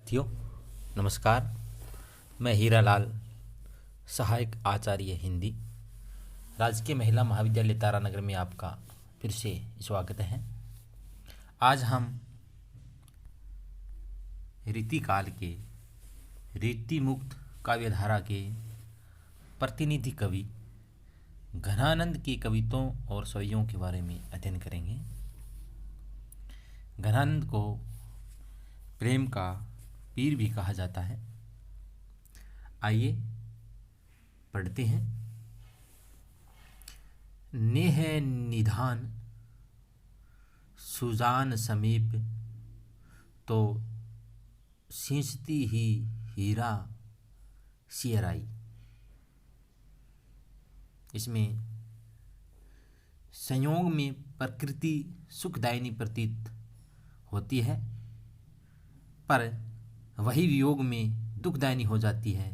साथियों नमस्कार। मैं हीरालाल, सहायक आचार्य हिंदी, राजकीय महिला महाविद्यालय तारानगर में आपका फिर से स्वागत है। आज हम रीतिकाल के रीतिमुक्त काव्यधारा के प्रतिनिधि कवि घनानंद की कविताओं और स्वयों के बारे में अध्ययन करेंगे। घनानंद को प्रेम का पीर भी कहा जाता है। आइए पढ़ते हैं। नेह निधान सुजान समीप, तो सींचती ही हीरा सियराई। इसमें संयोग में प्रकृति सुखदायिनी प्रतीत होती है, पर वही वियोग में दुखदायिनी हो जाती है।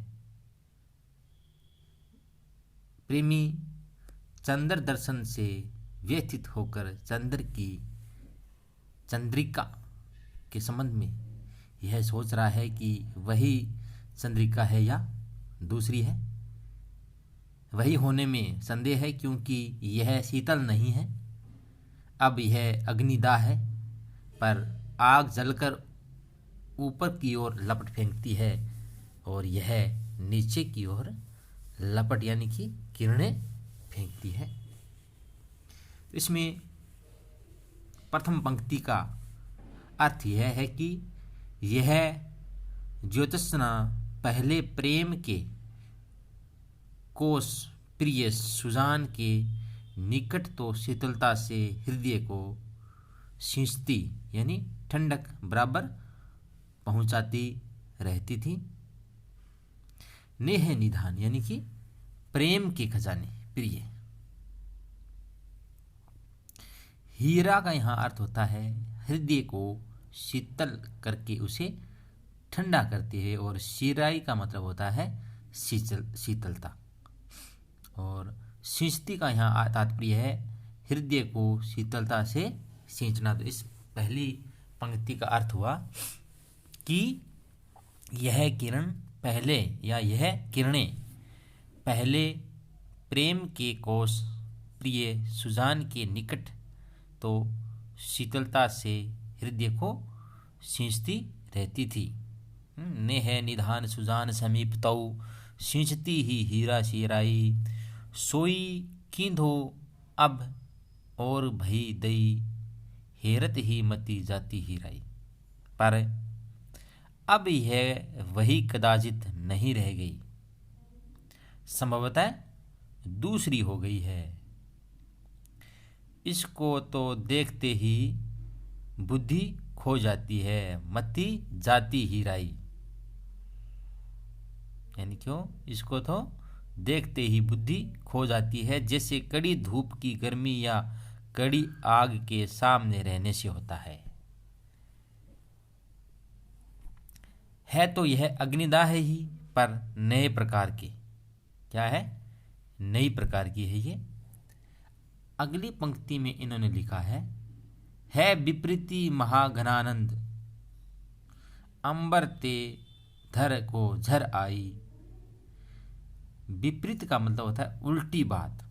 प्रेमी चंद्र दर्शन से व्यथित होकर चंद्र की चंद्रिका के संबंध में यह सोच रहा है कि वही चंद्रिका है या दूसरी है। वही होने में संदेह है, क्योंकि यह शीतल नहीं है। अब यह अग्निदाह है, पर आग जलकर ऊपर की ओर लपट फेंकती है और यह नीचे की ओर लपट यानी कि किरणें फेंकती है। इसमें प्रथम पंक्ति का अर्थ यह है कि यह ज्योत्सना पहले प्रेम के कोष प्रिय सुजान के निकट तो शीतलता से हृदय को सींचती यानी ठंडक बराबर पहुंचाती रहती थी। नेह निधान यानी कि प्रेम के खजाने प्रिय। हीरा का यहाँ अर्थ होता है हृदय को शीतल करके उसे ठंडा करती है, और शिराई का मतलब होता है शीतलता। और सींचती का यहाँ तात्पर्य है हृदय को शीतलता से सींचना। तो इस पहली पंक्ति का अर्थ हुआ कि यह किरण पहले या यह किरणें पहले प्रेम के कोष प्रिय सुजान के निकट तो शीतलता से हृदय को सींचती रहती थी। नेह निधान सुजान समीप तौ सींचती ही हीरा सियराई। सोई कींधो अब और भई दई, हेरत ही मती जाती हीराई। पर अब यह वही कदाचित नहीं रह गई, संभवतः दूसरी हो गई है। इसको तो देखते ही बुद्धि खो जाती है, मती जाती हीराई। यानी क्यों? इसको तो देखते ही बुद्धि खो जाती है, जैसे कड़ी धूप की गर्मी या कड़ी आग के सामने रहने से होता है। तो यह अग्निदाह ही, पर नए प्रकार की। क्या है? नई प्रकार की है ये। अगली पंक्ति में इन्होंने लिखा है विपरीति महाघनानंद, अंबर ते धर को झर आई। विपरीत का मतलब होता है उल्टी बात,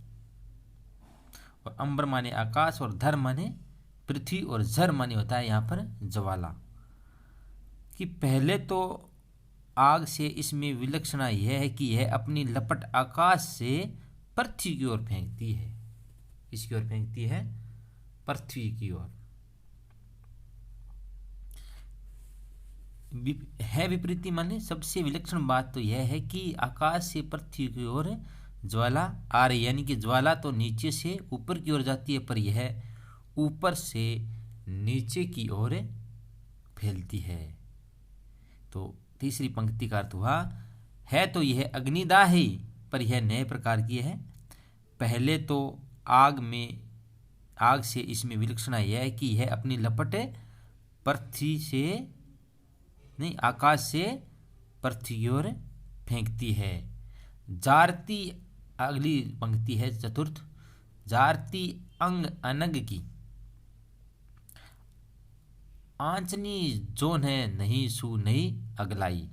और अंबर माने आकाश और धर माने पृथ्वी और झर माने होता है यहाँ पर ज्वाला। कि पहले तो आग से इसमें विलक्षणता यह है कि यह अपनी लपट आकाश से पृथ्वी की ओर फेंकती है। इसकी ओर फेंकती है, पृथ्वी की ओर। है विपरीति माने सबसे विलक्षण बात तो यह है कि आकाश से पृथ्वी की ओर ज्वाला आ रही, यानी कि ज्वाला तो नीचे से ऊपर की ओर जाती है, पर यह ऊपर से नीचे की ओर फैलती है। तो तीसरी पंक्ति का अर्थ हुआ तो यह अग्निदाह ही, पर यह नए प्रकार की है। पहले तो आग से इसमें विलक्षणता यह है कि यह अपनी लपट पृथ्वी से नहीं, आकाश से पृथ्वी की ओर फेंकती है। जारती, अगली पंक्ति है चतुर्थ, जारती अंग अनग की। आंचनी जोन है नहीं सू नहीं अगलाई।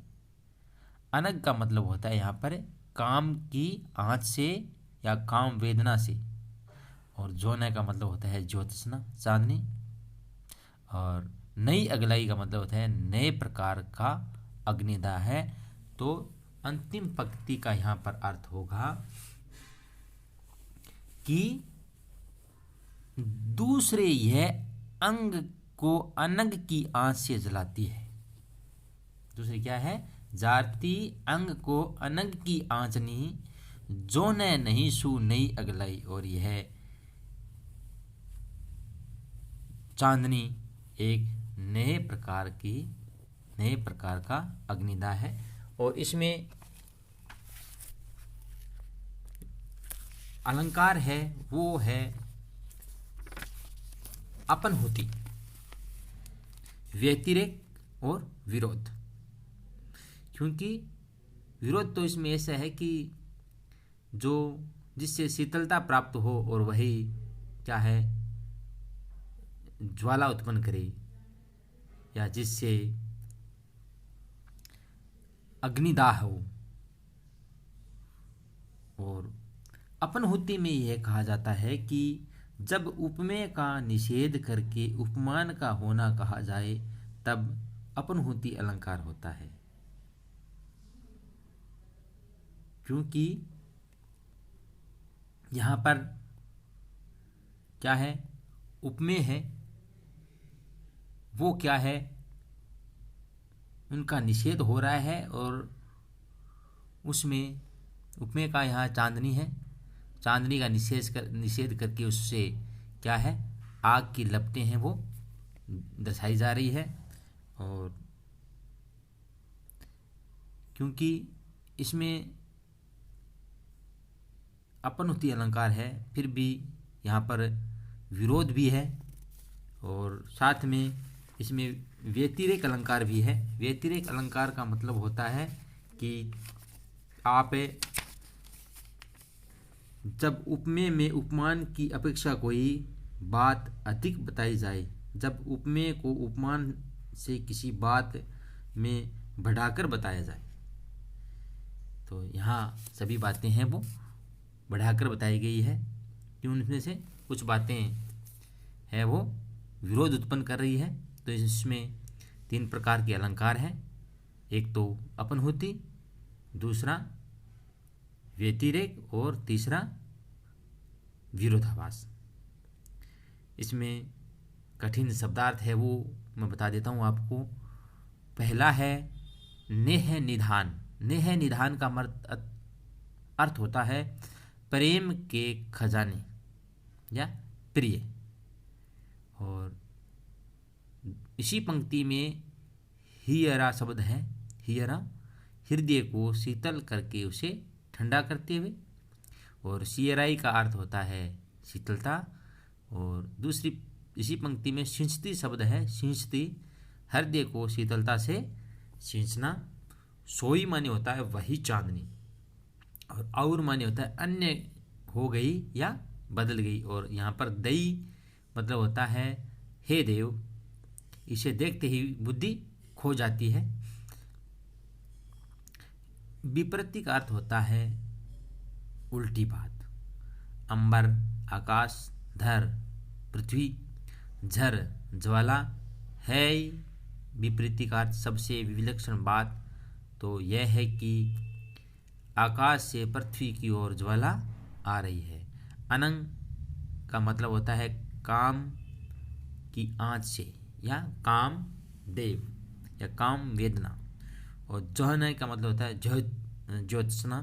अनग का मतलब होता है यहाँ पर काम की आँच से या काम वेदना से, और जोन का मतलब होता है ज्योत्सना चांदनी, और नई अगलाई का मतलब होता है नए प्रकार का अग्निदाह है। तो अंतिम पंक्ति का यहाँ पर अर्थ होगा कि दूसरे यह अंग को अनग की आंच से जलाती है। दूसरी क्या है? जाती अंग को अनग की आंचनी, जो न नहीं सू नई अगलाई। और यह चांदनी एक नए प्रकार का अग्निदाह है। और इसमें अलंकार है वो है अपनहुति, व्यतिरेक और विरोध। क्योंकि विरोध तो इसमें ऐसा है कि जो जिससे शीतलता प्राप्त हो और वही क्या है ज्वाला उत्पन्न करे, या जिससे अग्निदाह हो। और अपनहुति में यह कहा जाता है कि जब उपमेय का निषेध करके उपमान का होना कहा जाए तब अपनहुति अलंकार होता है। क्योंकि यहाँ पर क्या है, उपमेय है वो क्या है, उनका निषेध हो रहा है, और उसमें उपमेय का यहाँ चांदनी है, चांदनी का निषेध करके उससे क्या है आग की लपटें हैं वो दर्शाई जा रही है। और क्योंकि इसमें अपनहुति अलंकार है, फिर भी यहाँ पर विरोध भी है, और साथ में इसमें व्यतिरेक अलंकार भी है। व्यतिरेक अलंकार का मतलब होता है कि आप जब उपमेय में उपमान की अपेक्षा कोई बात अधिक बताई जाए, जब उपमेय को उपमान से किसी बात में बढ़ाकर बताया जाए, तो यहाँ सभी बातें हैं वो बढ़ाकर बताई गई है कि उनमें से कुछ बातें हैं वो विरोध उत्पन्न कर रही है। तो इसमें 3 प्रकार के अलंकार हैं, एक तो अपनहुति, दूसरा व्यतिरेक और तीसरा विरोधाभास। इसमें कठिन शब्दार्थ है वो मैं बता देता हूँ आपको। पहला है नेह निधान। नेह निधान का अर्थ होता है प्रेम के खजाने या प्रिय। और इसी पंक्ति में हियरा शब्द है, हियरा हृदय को शीतल करके उसे ठंडा करते हुए, और सियराई का अर्थ होता है शीतलता। और दूसरी इसी पंक्ति में सिंचती शब्द है, सिंचती हृदय को शीतलता से सिंचना। सोई माने होता है वही चांदनी, और माने होता है अन्य हो गई या बदल गई। और यहाँ पर दई मतलब होता है हे देव, इसे देखते ही बुद्धि खो जाती है। विपरीत का अर्थ होता है उल्टी बात। अंबर, आकाश, धर, पृथ्वी, झर, ज्वाला है। विपरीत का अर्थ सबसे विलक्षण बात तो यह है कि आकाश से पृथ्वी की ओर ज्वाला आ रही है। अनंग का मतलब होता है काम की आँच से या काम देव या काम वेदना। और जोहन का मतलब होता है ज्योत्सना।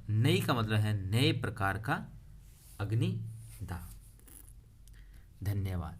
नई का मतलब है नए प्रकार का अग्निदाह। धन्यवाद।